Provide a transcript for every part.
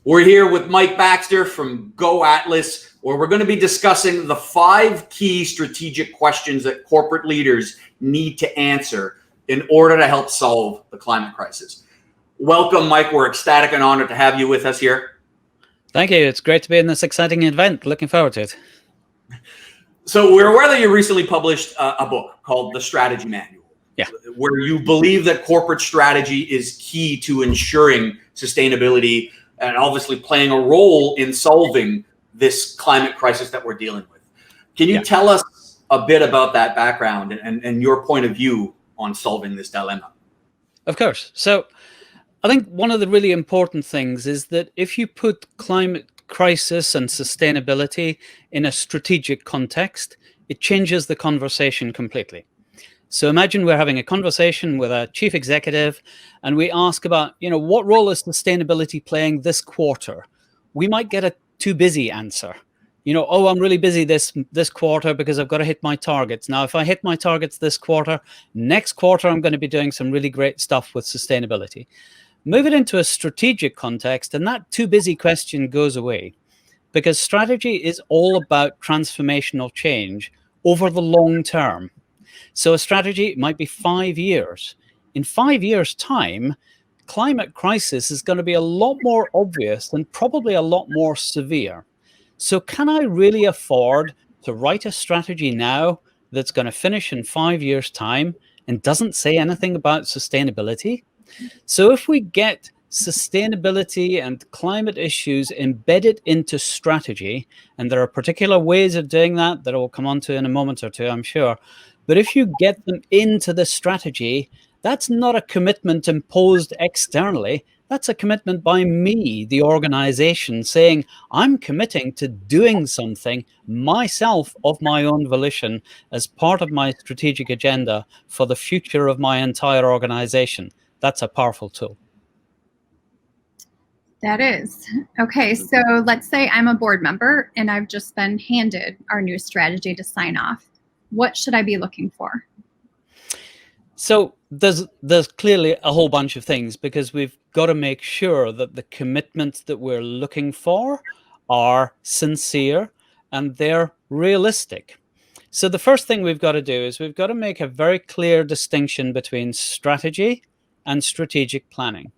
We're here with Mike Baxter from Go Atlas, where we're going to be discussing the 5 key strategic questions that corporate leaders need to answer in order to help solve the climate crisis. Welcome, Mike. We're ecstatic and honored to have you with us here. Thank you. It's great to be in this exciting event. Looking forward to it. So we're aware that you recently published a book called The Strategy Manual, where you believe that corporate strategy is key to ensuring sustainability and obviously playing a role in solving this climate crisis that we're dealing with. Can you tell us a bit about that background and your point of view on solving this dilemma? Of course. So I think one of the really important things is that if you put climate crisis and sustainability in a strategic context, it changes the conversation completely. So imagine we're having a conversation with a chief executive and we ask about, what role is sustainability playing this quarter? We might get a too busy answer. Oh, I'm really busy this quarter because I've got to hit my targets. Now, if I hit my targets this quarter, next quarter, I'm going to be doing some really great stuff with sustainability. Move it into a strategic context and that too busy question goes away, because strategy is all about transformational change over the long term. So a strategy might be 5 years. In 5 years' time, climate crisis is going to be a lot more obvious and probably a lot more severe. So can I really afford to write a strategy now that's going to finish in 5 years' time and doesn't say anything about sustainability? So if we get sustainability and climate issues embedded into strategy, and there are particular ways of doing that I will come on to in a moment or two, I'm sure. But if you get them into the strategy, that's not a commitment imposed externally. That's a commitment by me, the organization, saying, I'm committing to doing something myself of my own volition as part of my strategic agenda for the future of my entire organization. That's a powerful tool. That is. Okay, so let's say I'm a board member and I've just been handed our new strategy to sign off. What should I be looking for? So there's clearly a whole bunch of things, because we've got to make sure that the commitments that we're looking for are sincere and they're realistic. So the first thing we've got to do is we've got to make a very clear distinction between strategy and strategic planning.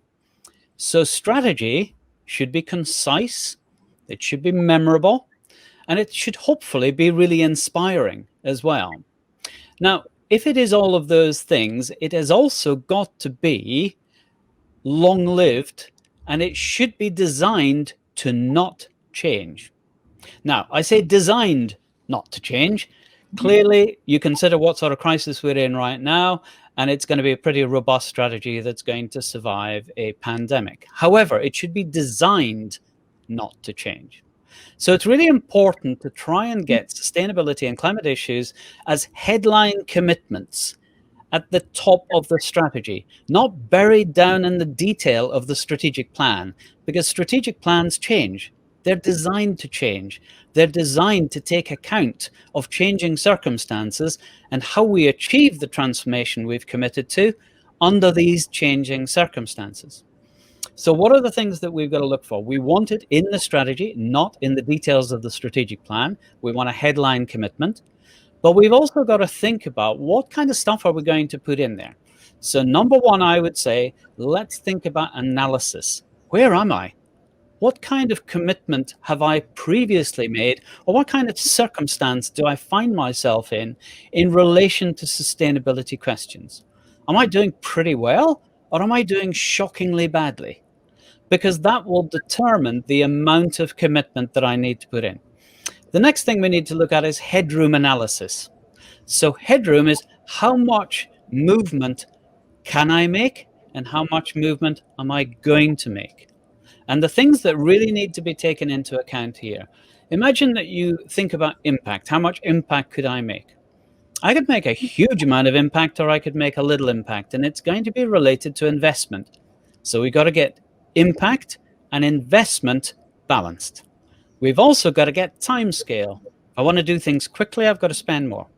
So strategy should be concise, it should be memorable, and it should hopefully be really inspiring as well. Now, if it is all of those things, it has also got to be long-lived, and it should be designed to not change. Now, I say designed not to change. Clearly, you consider what sort of crisis we're in right now, and it's going to be a pretty robust strategy that's going to survive a pandemic. However, it should be designed not to change. So it's really important to try and get sustainability and climate issues as headline commitments at the top of the strategy, not buried down in the detail of the strategic plan, because strategic plans change. They're designed to change. They're designed to take account of changing circumstances and how we achieve the transformation we've committed to under these changing circumstances. So what are the things that we've got to look for? We want it in the strategy, not in the details of the strategic plan. We want a headline commitment, but we've also got to think about what kind of stuff are we going to put in there. So number one, I would say, let's think about analysis. Where am I? What kind of commitment have I previously made, or what kind of circumstance do I find myself in relation to sustainability questions? Am I doing pretty well, or am I doing shockingly badly? Because that will determine the amount of commitment that I need to put in. The next thing we need to look at is headroom analysis. So headroom is how much movement can I make and how much movement am I going to make? And the things that really need to be taken into account here, imagine that you think about impact. How much impact could I make? I could make a huge amount of impact, or I could make a little impact, and it's going to be related to investment. So we've got to get impact and investment balanced. We've also got to get time scale. If I want to do things quickly, I've got to spend more.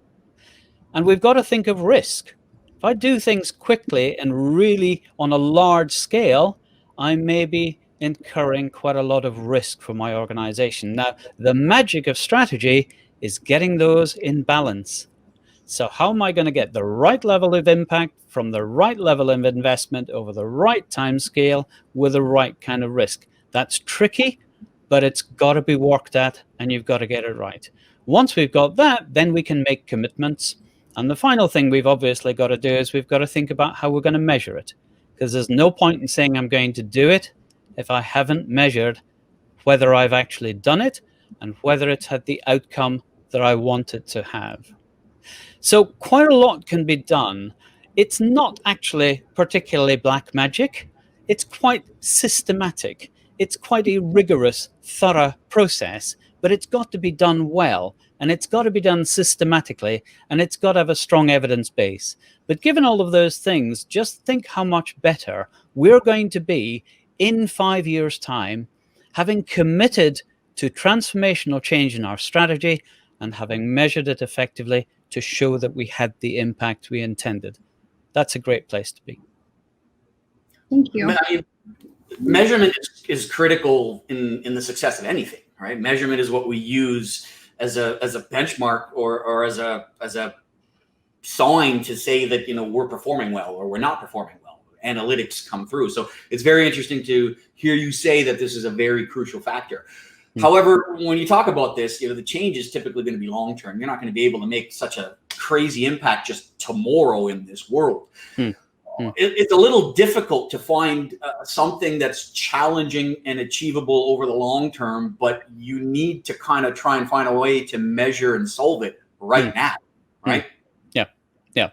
And we've got to think of risk. If I do things quickly and really on a large scale, I may be incurring quite a lot of risk for my organization. Now, the magic of strategy is getting those in balance. So how am I going to get the right level of impact from the right level of investment over the right time scale with the right kind of risk? That's tricky, but it's got to be worked at, and you've got to get it right. Once we've got that, then we can make commitments. And the final thing we've obviously got to do is we've got to think about how we're going to measure it, because there's no point in saying I'm going to do it if I haven't measured whether I've actually done it and whether it's had the outcome that I wanted to have. So quite a lot can be done. It's not actually particularly black magic. It's quite systematic. It's quite a rigorous, thorough process, but it's got to be done well, and it's got to be done systematically, and it's got to have a strong evidence base. But given all of those things, just think how much better we're going to be in 5 years' time, having committed to transformational change in our strategy and having measured it effectively to show that we had the impact we intended. That's a great place to be. Thank you. I mean, measurement is critical in the success of anything, right? Measurement is what we use as a benchmark or as a sign to say that, you know, we're performing well or we're not performing well. Analytics come through. So it's very interesting to hear you say that this is a very crucial factor. However, when you talk about this, you know, the change is typically going to be long term. You're not going to be able to make such a crazy impact just tomorrow in this world. It's a little difficult to find something that's challenging and achievable over the long term, but you need to kind of try and find a way to measure and solve it right now, right? Yeah.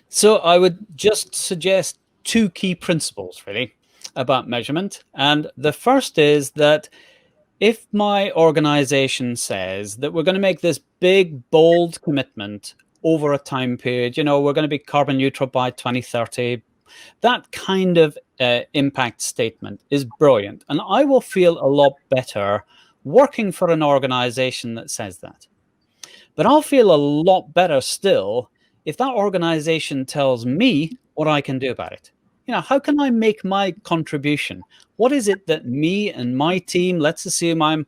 So I would just suggest 2 key principles really about measurement. And the first is that if my organization says that we're going to make this big, bold commitment over a time period, you know, we're going to be carbon neutral by 2030, that kind of impact statement is brilliant. And I will feel a lot better working for an organization that says that. But I'll feel a lot better still if that organization tells me what I can do about it. You know, how can I make my contribution? What is it that me and my team, let's assume I'm,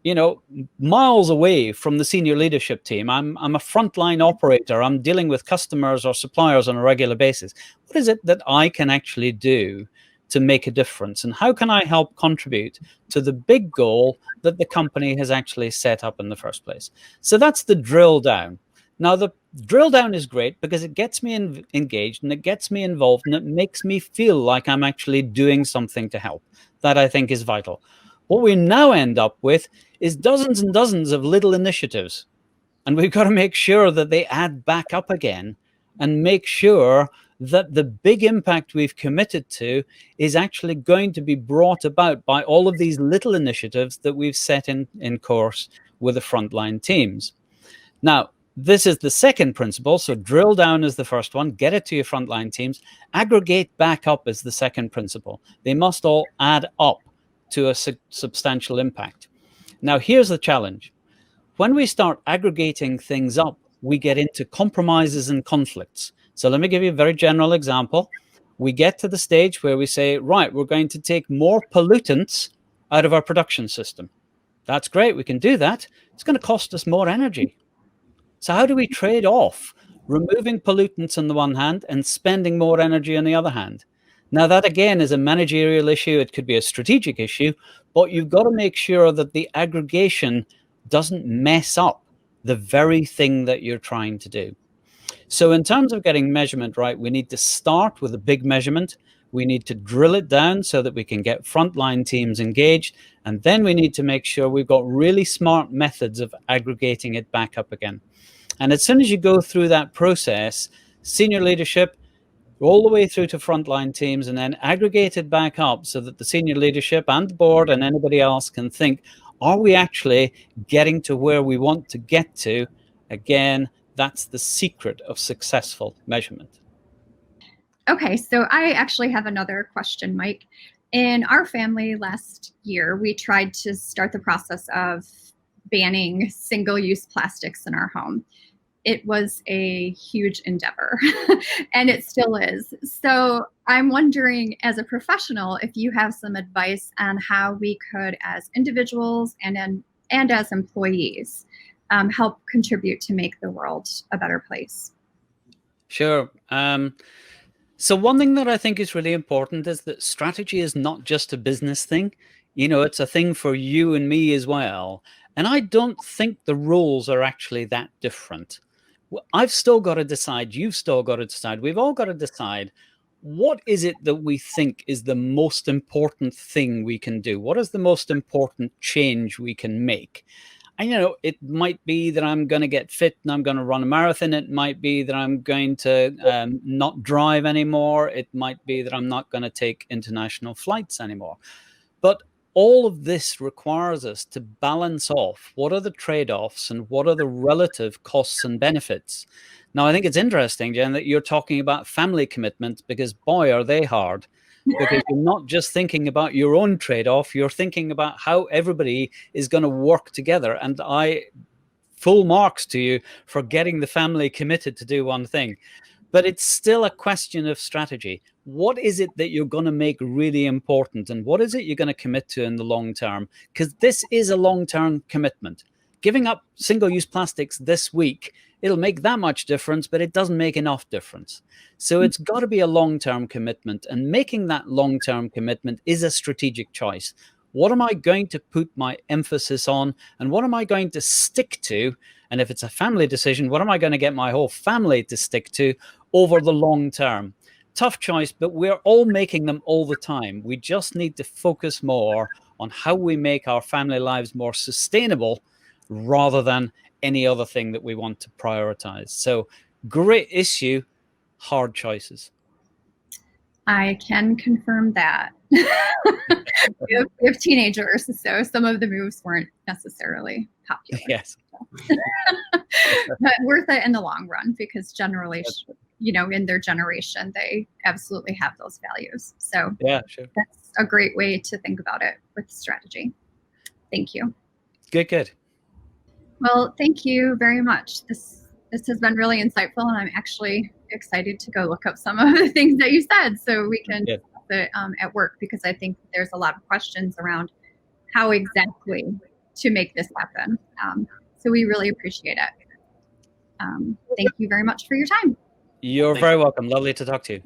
you know, miles away from the senior leadership team. I'm a frontline operator. I'm dealing with customers or suppliers on a regular basis. What is it that I can actually do to make a difference? And how can I help contribute to the big goal that the company has actually set up in the first place? So that's the drill down. Now, the drill down is great because it gets me engaged and it gets me involved and it makes me feel like I'm actually doing something to help. That I think is vital. What we now end up with is dozens and dozens of little initiatives. And we've got to make sure that they add back up again and make sure that the big impact we've committed to is actually going to be brought about by all of these little initiatives that we've set in course with the frontline teams. Now, this is the second principle. So drill down is the first one. Get it to your frontline teams. Aggregate back up is the second principle. They must all add up to a substantial impact. Now, here's the challenge. When we start aggregating things up, we get into compromises and conflicts. So let me give you a very general example. We get to the stage where we say, right, we're going to take more pollutants out of our production system. That's great. We can do that. It's going to cost us more energy. So how do we trade off removing pollutants on the one hand and spending more energy on the other hand? Now, that again is a managerial issue. It could be a strategic issue, but you've got to make sure that the aggregation doesn't mess up the very thing that you're trying to do. So in terms of getting measurement right, we need to start with a big measurement. We need to drill it down so that we can get frontline teams engaged. And then we need to make sure we've got really smart methods of aggregating it back up again. And as soon as you go through that process, senior leadership, all the way through to frontline teams, and then aggregate it back up so that the senior leadership and the board and anybody else can think, are we actually getting to where we want to get to? Again, that's the secret of successful measurement. Okay, so I actually have another question, Mike. In our family last year, we tried to start the process of banning single-use plastics in our home. it was a huge endeavor and it still is. So I'm wondering, as a professional, if you have some advice on how we could, as individuals and as employees, help contribute to make the world a better place. Sure. So one thing that I think is really important is that strategy is not just a business thing. It's a thing for you and me as well. And I don't think the roles are actually that different. I've still got to decide. You've still got to decide. We've all got to decide, what is it that we think is the most important thing we can do? What is the most important change we can make? And, it might be that I'm going to get fit and I'm going to run a marathon. It might be that I'm going to not drive anymore. It might be that I'm not going to take international flights anymore. But all of this requires us to balance off what are the trade-offs and what are the relative costs and benefits. Now, I think it's interesting, Jenn, that you're talking about family commitment, because boy, are they hard. Because you're not just thinking about your own trade-off, you're thinking about how everybody is going to work together. And full marks to you for getting the family committed to do one thing. But it's still a question of strategy. What is it that you're going to make really important? And what is it you're going to commit to in the long term? Because this is a long-term commitment. Giving up single-use plastics this week, it'll make that much difference, but it doesn't make enough difference. So it's got to be a long-term commitment. And making that long-term commitment is a strategic choice. What am I going to put my emphasis on? And what am I going to stick to? And if it's a family decision, what am I going to get my whole family to stick to over the long term? Tough choice, but we're all making them all the time. We just need to focus more on how we make our family lives more sustainable rather than any other thing that we want to prioritize. So great issue, hard choices. I can confirm that. we have teenagers, so some of the moves weren't necessarily popular. Yes. But worth it in the long run, because generally, in their generation, they absolutely have those values. So yeah, sure. That's a great way to think about it with strategy. Thank you. Good. Well, thank you very much. This has been really insightful, and I'm actually excited to go look up some of the things that you said so we can discuss it at work, because I think there's a lot of questions around how exactly to make this happen. So we really appreciate it. Thank you very much for your time. You're very welcome. Lovely to talk to you.